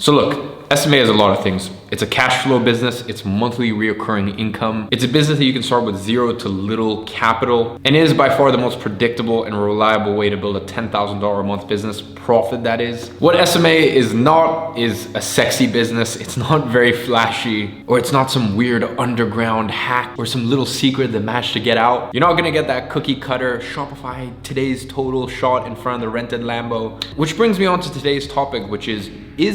So look, SMA is a lot of things. It's a cash flow business. It's monthly reoccurring income. It's a business that you can start with zero to little capital, and it is by far the most predictable and reliable way to build a $10,000 a month business profit, that is. What SMA is not is a sexy business. It's not very flashy, or it's not some weird underground hack or some little secret that managed to get out. You're not gonna get that cookie cutter Shopify today's total shot in front of the rented Lambo. Which brings me on to today's topic, which is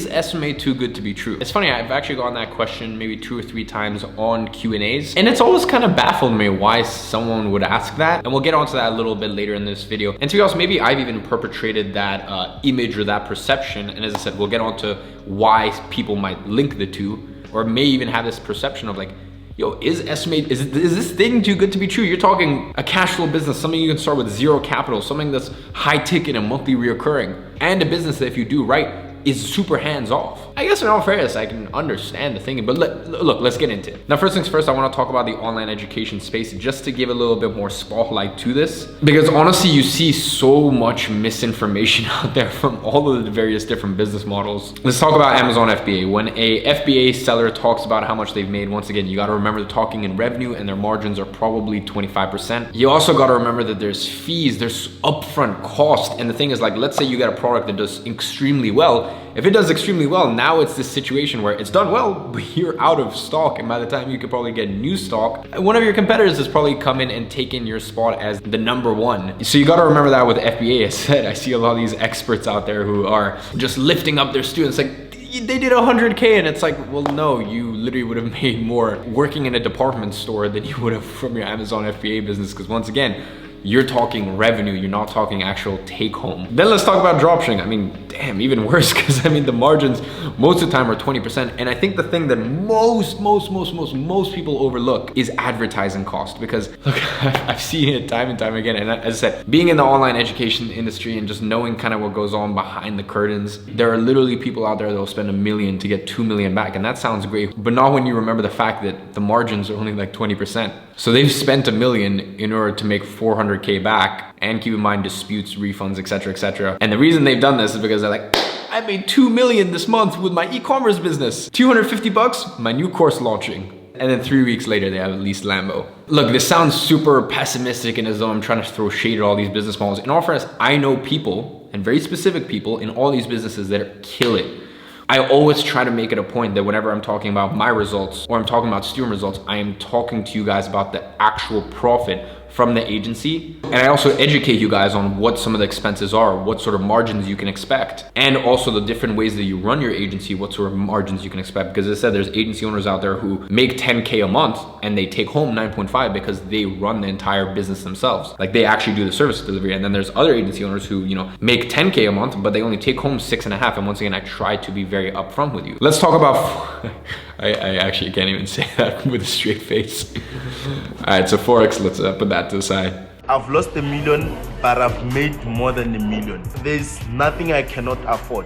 SMA too good to be true? It's funny, I've actually gotten that question maybe 2 or 3 times on Q&As, and it's always kind of baffled me why someone would ask that, and we'll get onto that a little bit later in this video. And to be honest, maybe I've even perpetrated that image or that perception, and as I said, we'll get on to why people might link the two, or may even have this perception of like, yo, is this thing too good to be true? You're talking a cash flow business, something you can start with zero capital, something that's high ticket and monthly reoccurring, and a business that if you do right, is super hands-off. I guess in all fairness, I can understand the thinking, but look, let's get into it. Now, first things first, I wanna talk about the online education space just to give a little bit more spotlight to this, because honestly, you see so much misinformation out there from all of the various different business models. Let's talk about Amazon FBA. When a FBA seller talks about how much they've made, once again, you gotta remember they're talking in revenue and their margins are probably 25%. You also gotta remember that there's fees, there's upfront cost, and the thing is, like, let's say you get a product that does extremely well. If it does extremely well, now it's this situation where it's done well, but you're out of stock, and by the time you could probably get new stock, one of your competitors has probably come in and taken your spot as the #1. So you gotta remember that with FBA. As said, I see a lot of these experts out there who are just lifting up their students like, they did 100K, and it's like, well, no, you literally would have made more working in a department store than you would have from your Amazon FBA business, because once again, you're talking revenue, you're not talking actual take home. Then let's talk about dropshipping. I mean, damn, even worse, because I mean, the margins most of the time are 20%. And I think the thing that most people overlook is advertising cost, because look, I've seen it time and time again. And as I said, being in the online education industry and just knowing kind of what goes on behind the curtains, there are literally people out there that will spend $1 million to get $2 million back. And that sounds great, but not when you remember the fact that the margins are only like 20%. So they've spent $1 million in order to make 400K back, and keep in mind disputes, refunds, etc., etc. And the reason they've done this is because they're like, I made $2 million this month with my e-commerce business. $250, my new course launching. And then 3 weeks later, they have a leased Lambo. Look, this sounds super pessimistic and as though I'm trying to throw shade at all these business models. In all fairness, I know people, and very specific people in all these businesses that kill it. I always try to make it a point that whenever I'm talking about my results or I'm talking about student results, I am talking to you guys about the actual profit from the agency. And I also educate you guys on what some of the expenses are, what sort of margins you can expect, and also the different ways that you run your agency, what sort of margins you can expect. Because as I said, there's agency owners out there who make 10K a month and they take home 9.5 because they run the entire business themselves. Like, they actually do the service delivery. And then there's other agency owners who, you know, make 10K a month, but they only take home 6.5. And once again, I try to be very upfront with you. Let's talk about, I actually can't even say that with a straight face. All right, so Forex, let's put that to the side. I've lost $1 million, but I've made more than $1 million. There's nothing I cannot afford.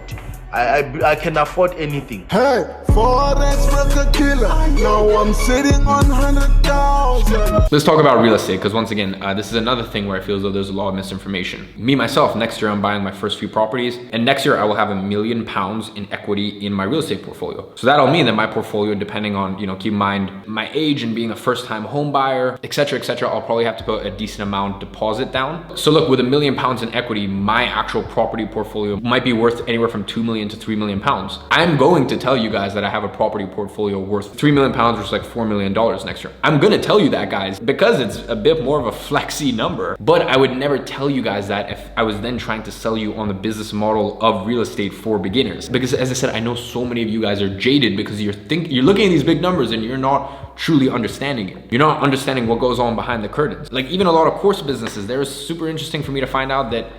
I can afford anything. Hey, Forex broker killer. Now I'm sitting on 100,000. Let's talk about real estate, because once again, this is another thing where I feel as though there's a lot of misinformation. Me, myself, next year I'm buying my first few properties, and next year I will have £1 million in equity in my real estate portfolio. So that'll mean that my portfolio, depending on, you know, keep in mind my age and being a first-time home buyer, etc., I'll probably have to put a decent amount deposit down. So look, with £1 million in equity, my actual property portfolio might be worth anywhere from $2 million to $3 million. I'm going to tell you guys that I have a property portfolio worth $3 million, which is like $4 million next year. I'm gonna tell you that, guys, because it's a bit more of a flexy number, but I would never tell you guys that if I was then trying to sell you on the business model of real estate for beginners. Because as I said, I know so many of you guys are jaded because you're looking at these big numbers and you're not truly understanding it. You're not understanding what goes on behind the curtains. Like, even a lot of course businesses, there is super interesting for me to find out that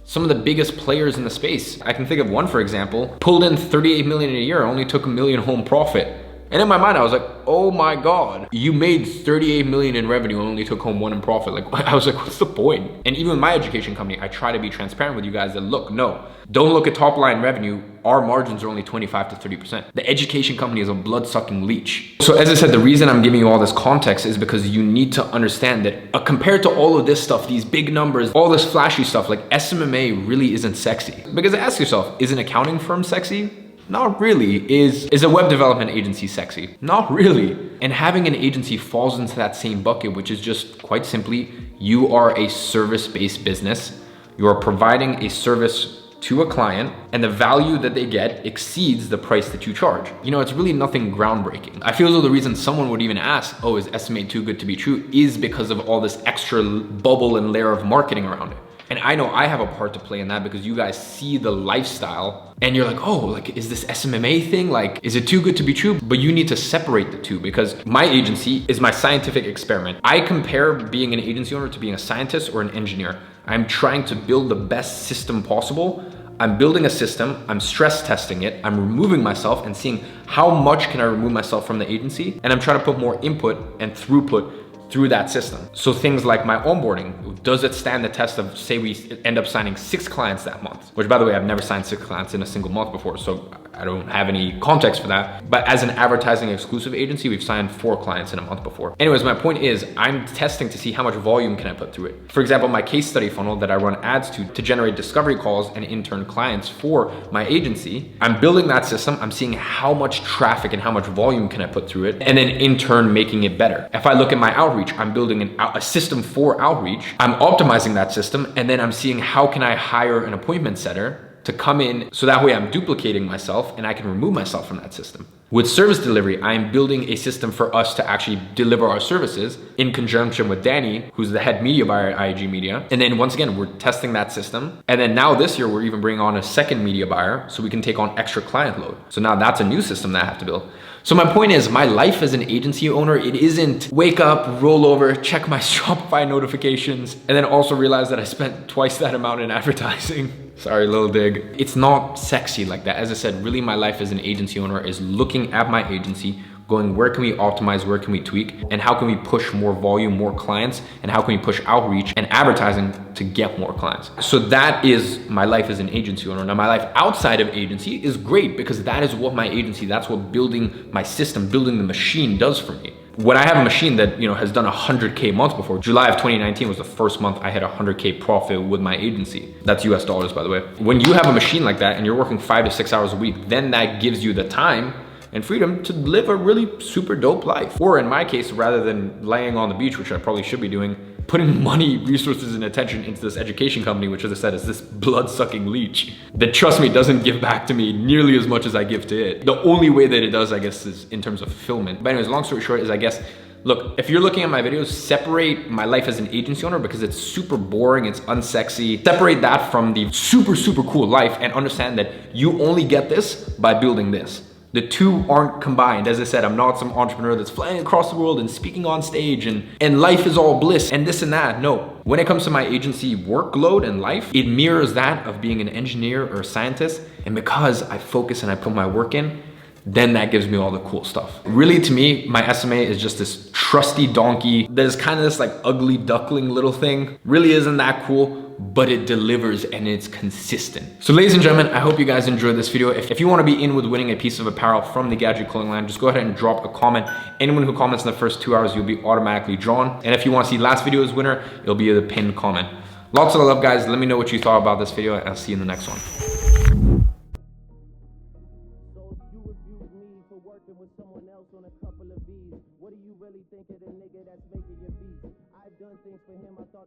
some of the biggest players in the space, I can think of one, for example, pulled in 38 million a year, only took $1 million home profit. And in my mind, I was like, oh my God, you made 38 million in revenue and only took home 1 in profit. Like, I was like, what's the point? And even with my education company, I try to be transparent with you guys that look, no, don't look at top line revenue. Our margins are only 25 to 30%. The education company is a blood-sucking leech. So as I said, the reason I'm giving you all this context is because you need to understand that compared to all of this stuff, these big numbers, all this flashy stuff, like SMMA really isn't sexy. Because ask yourself, is an accounting firm sexy? Not really. Is a web development agency sexy? Not really. And having an agency falls into that same bucket, which is just quite simply, you are a service-based business. You are providing a service to a client, and the value that they get exceeds the price that you charge. You know, it's really nothing groundbreaking. I feel as though the reason someone would even ask, oh, is SMA too good to be true, is because of all this extra bubble and layer of marketing around it. And I know I have a part to play in that because you guys see the lifestyle and you're like, oh, like, is this SMMA thing? Like, is it too good to be true? But you need to separate the two because my agency is my scientific experiment. I compare being an agency owner to being a scientist or an engineer. I'm trying to build the best system possible. I'm building a system, I'm stress testing it, I'm removing myself and seeing how much can I remove myself from the agency, and I'm trying to put more input and throughput through that system. So things like my onboarding, does it stand the test of, say we end up signing 6 clients that month, which by the way, I've never signed 6 clients in a single month before, so I don't have any context for that. But as an advertising exclusive agency, we've signed 4 clients in a month before. Anyways, my point is I'm testing to see how much volume can I put through it. For example, my case study funnel that I run ads to generate discovery calls and intern clients for my agency, I'm building that system. I'm seeing how much traffic and how much volume can I put through it, and then in turn making it better. If I look at my outreach, I'm building a system for outreach. I'm optimizing that system, and then I'm seeing how can I hire an appointment setter to come in so that way I'm duplicating myself and I can remove myself from that system. With service delivery, I'm building a system for us to actually deliver our services in conjunction with Danny, who's the head media buyer at IAG Media. And then once again, we're testing that system. And then now this year, we're even bringing on a second media buyer so we can take on extra client load. So now that's a new system that I have to build. So my point is, my life as an agency owner, it isn't wake up, roll over, check my Shopify notifications, and then also realize that I spent twice that amount in advertising. Sorry, little dig. It's not sexy like that. As I said, really my life as an agency owner is looking at my agency, going where can we optimize, where can we tweak, and how can we push more volume, more clients, and how can we push outreach and advertising to get more clients. So that is my life as an agency owner. Now my life outside of agency is great because that is what my agency, that's what building my system, building the machine does for me. When I have a machine that, you know, has done 100K months before, July of 2019 was the first month I had 100K profit with my agency. That's US dollars, by the way. When you have a machine like that and you're working 5 to 6 hours a week, then that gives you the time and freedom to live a really super dope life. Or in my case, rather than laying on the beach, which I probably should be doing, putting money, resources, and attention into this education company, which as I said, is this blood-sucking leech that, trust me, doesn't give back to me nearly as much as I give to it. The only way that it does, I guess, is in terms of fulfillment. But anyways, long story short is, I guess, look, if you're looking at my videos, separate my life as an agency owner because it's super boring, it's unsexy. Separate that from the super, super cool life and understand that you only get this by building this. The two aren't combined. As I said, I'm not some entrepreneur that's flying across the world and speaking on stage and life is all bliss and this and that. No. When it comes to my agency workload and life, it mirrors that of being an engineer or a scientist. And because I focus and I put my work in, then that gives me all the cool stuff. Really, to me, my SMA is just this trusty donkey that is kind of this like ugly duckling little thing. Really isn't that cool, but it delivers and it's consistent. So ladies and gentlemen, I hope you guys enjoyed this video. If you want to be in with winning a piece of apparel from the Gadzhi clothing line, just go ahead and drop a comment. Anyone who comments in the first 2 hours, you'll be automatically drawn. And if you want to see last video's winner, it'll be the pinned comment. Lots of love, guys. Let me know what you thought about this video, and I'll see you in the next one. With someone else on a couple of V's. What do you really think of the nigga that's making your beats? I've done things for him I thought